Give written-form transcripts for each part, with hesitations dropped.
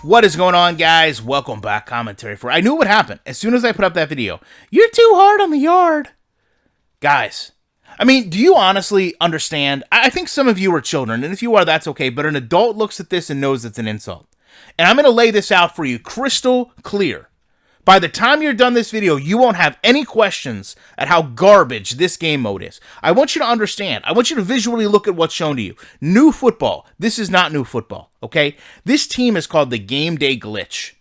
What is going on, guys? Welcome back. Commentary for I knew what happened as soon as I put up that video. You're too hard on the yard. Guys, I mean, do you honestly understand? I think some of you are children, and if you are, that's okay, but an adult looks at this and knows it's an insult. And I'm going to lay this out for you crystal clear. By the time you're done this video, you won't have any questions at how garbage this game mode is. I want you to understand. I want you to visually look at what's shown to you. New football. This is not new football, okay? This team is called the Game Day Glitch.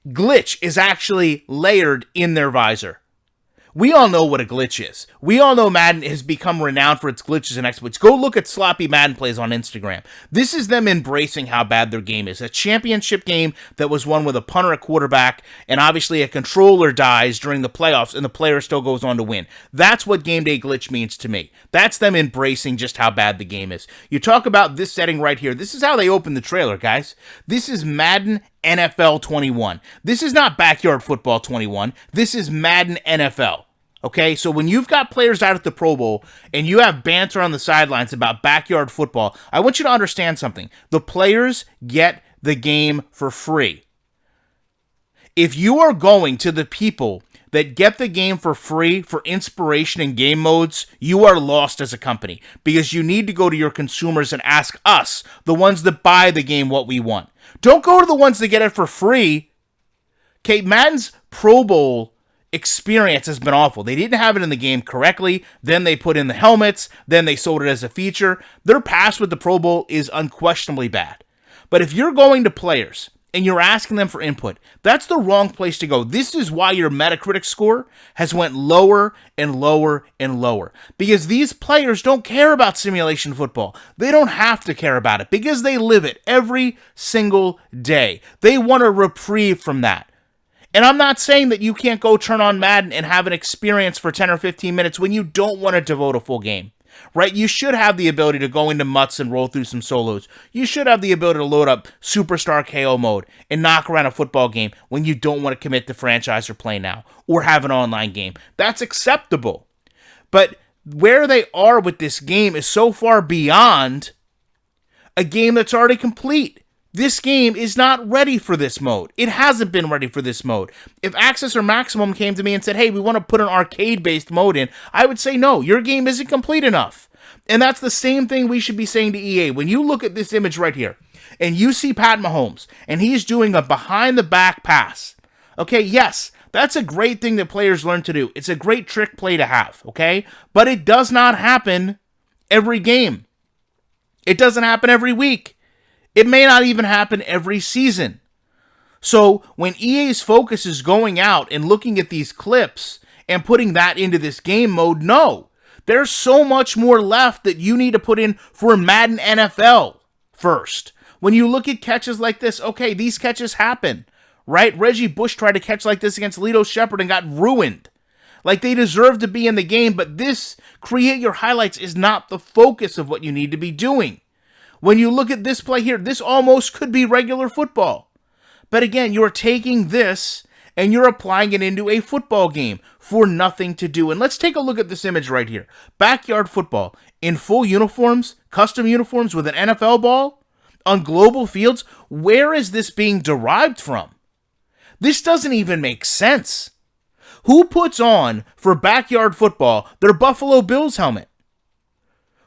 Glitch is actually layered in their visor. We all know what a glitch is. We all know Madden has become renowned for its glitches and exploits. Go look at sloppy Madden plays on Instagram. This is them embracing how bad their game is. A championship game that was won with a punter at quarterback, and obviously a controller dies during the playoffs, and the player still goes on to win. That's what Game Day Glitch means to me. That's them embracing just how bad the game is. You talk about this setting right here. This is how they open the trailer, guys. This is Madden NFL 21. This is not Backyard Football 21. This is Madden NFL. Okay, so when you've got players out at the Pro Bowl and you have banter on the sidelines about backyard football, I want you to understand something. The players get the game for free. If you are going to the people that get the game for free for inspiration in game modes, you are lost as a company, because you need to go to your consumers and ask us, the ones that buy the game, what we want. Don't go to the ones that get it for free. Okay, Madden's Pro Bowl experience has been awful. They didn't have it in the game correctly. Then they put in the helmets. Then they sold it as a feature. Their past with the Pro Bowl is unquestionably bad. But if you're going to players and you're asking them for input, that's the wrong place to go. This is why your Metacritic score has went lower and lower and lower. Because these players don't care about simulation football. They don't have to care about it because they live it every single day. They want a reprieve from that. And I'm not saying that you can't go turn on Madden and have an experience for 10 or 15 minutes when you don't want to devote a full game, right? You should have the ability to go into mutts and roll through some solos. You should have the ability to load up Superstar KO mode and knock around a football game when you don't want to commit to franchise or play now or have an online game. That's acceptable. But where they are with this game is so far beyond a game that's already complete. This game is not ready for this mode. It hasn't been ready for this mode. If Access or Maximum came to me and said, hey, we want to put an arcade-based mode in, I would say, no, your game isn't complete enough. And that's the same thing we should be saying to EA. When you look at this image right here, and you see Pat Mahomes, and he's doing a behind-the-back pass, okay, yes, that's a great thing that players learn to do. It's a great trick play to have, okay? But it does not happen every game. It doesn't happen every week. It may not even happen every season. So when EA's focus is going out and looking at these clips and putting that into this game mode, no. There's so much more left that you need to put in for Madden NFL first. When you look at catches like this, okay, these catches happen, right? Reggie Bush tried to catch like this against Lito Shepherd and got ruined. Like, they deserve to be in the game, but this create your highlights is not the focus of what you need to be doing. When you look at this play here, this almost could be regular football. But again, you're taking this and you're applying it into a football game for nothing to do. And let's take a look at this image right here. Backyard football in full uniforms, custom uniforms with an NFL ball on global fields. Where is this being derived from? This doesn't even make sense. Who puts on for backyard football their Buffalo Bills helmet?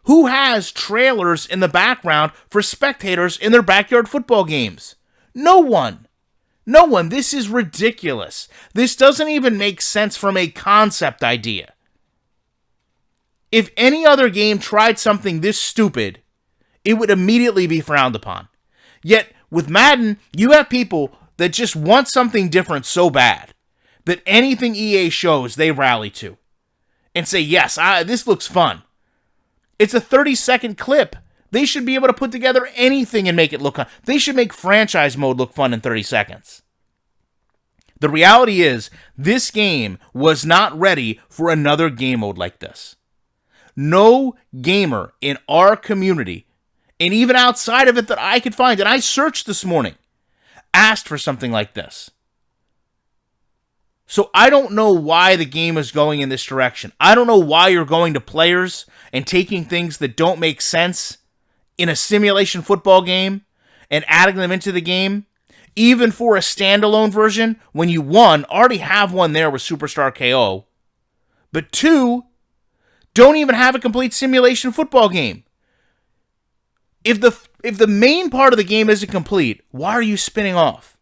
Who has trailers in the background for spectators in their backyard football games? No one. No one. This is ridiculous. This doesn't even make sense from a concept idea. If any other game tried something this stupid, it would immediately be frowned upon. Yet, with Madden, you have people that just want something different so bad that anything EA shows, they rally to and say, yes, this looks fun. It's a 30-second clip. They should be able to put together anything and make it look fun. They should make franchise mode look fun in 30 seconds. The reality is, this game was not ready for another game mode like this. No gamer in our community, and even outside of it that I could find, and I searched this morning, asked for something like this. So I don't know why the game is going in this direction. I don't know why you're going to players and taking things that don't make sense in a simulation football game and adding them into the game, even for a standalone version, when you, one, already have one there with Superstar KO, but two, don't even have a complete simulation football game. If the main part of the game isn't complete, why are you spinning off?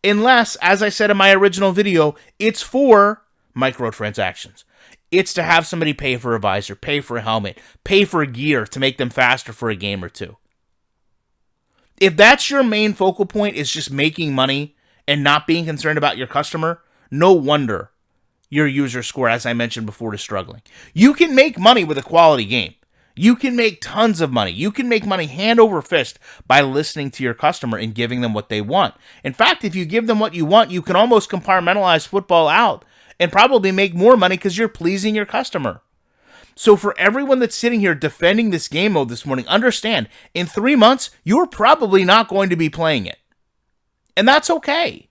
Unless, as I said in my original video, it's for microtransactions. It's to have somebody pay for a visor, pay for a helmet, pay for gear to make them faster for a game or two. If that's your main focal point, is just making money and not being concerned about your customer, no wonder your user score, as I mentioned before, is struggling. You can make money with a quality game. You can make tons of money. You can make money hand over fist by listening to your customer and giving them what they want. In fact, if you give them what you want, you can almost compartmentalize football out and probably make more money because you're pleasing your customer. So for everyone that's sitting here defending this game mode this morning, understand, in 3 months, you're probably not going to be playing it. And that's okay.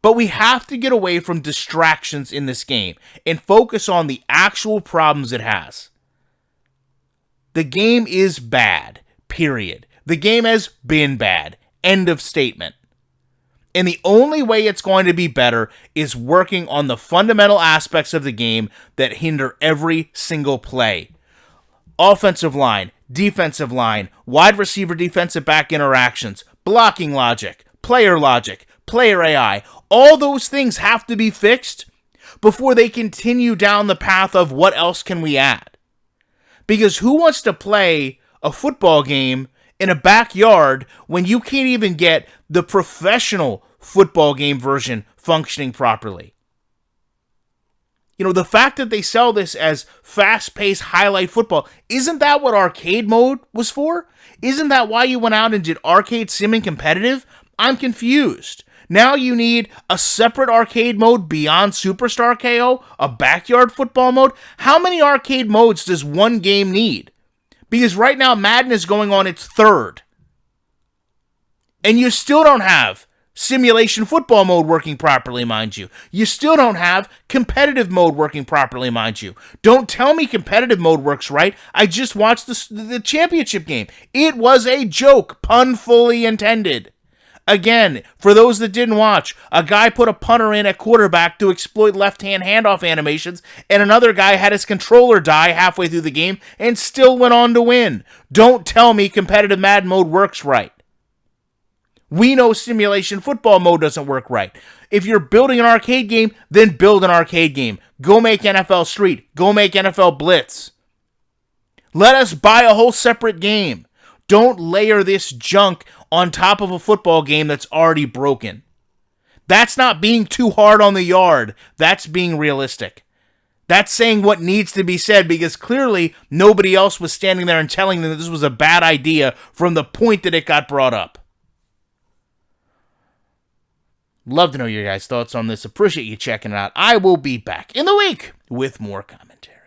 But we have to get away from distractions in this game and focus on the actual problems it has. The game is bad, period. The game has been bad, end of statement. And the only way it's going to be better is working on the fundamental aspects of the game that hinder every single play. Offensive line, defensive line, wide receiver defensive back interactions, blocking logic, player AI. All those things have to be fixed before they continue down the path of what else can we add. Because who wants to play a football game in a backyard when you can't even get the professional football game version functioning properly? You know, the fact that they sell this as fast-paced highlight football, isn't that what arcade mode was for? Isn't that why you went out and did arcade simming competitive? I'm confused. Now you need a separate arcade mode beyond Superstar KO, a backyard football mode. How many arcade modes does one game need? Because right now Madden is going on its third. And you still don't have simulation football mode working properly, mind you. You still don't have competitive mode working properly, mind you. Don't tell me competitive mode works right. I just watched the championship game. It was a joke, pun fully intended. Again, for those that didn't watch, a guy put a punter in at quarterback to exploit left-hand handoff animations, and another guy had his controller die halfway through the game and still went on to win. Don't tell me competitive Madden mode works right. We know simulation football mode doesn't work right. If you're building an arcade game, then build an arcade game. Go make NFL Street. Go make NFL Blitz. Let us buy a whole separate game. Don't layer this junk on top of a football game that's already broken. That's not being too hard on the yard. That's being realistic. That's saying what needs to be said, because clearly nobody else was standing there and telling them that this was a bad idea from the point that it got brought up. Love to know your guys' thoughts on this. Appreciate you checking it out. I will be back in the week with more commentary.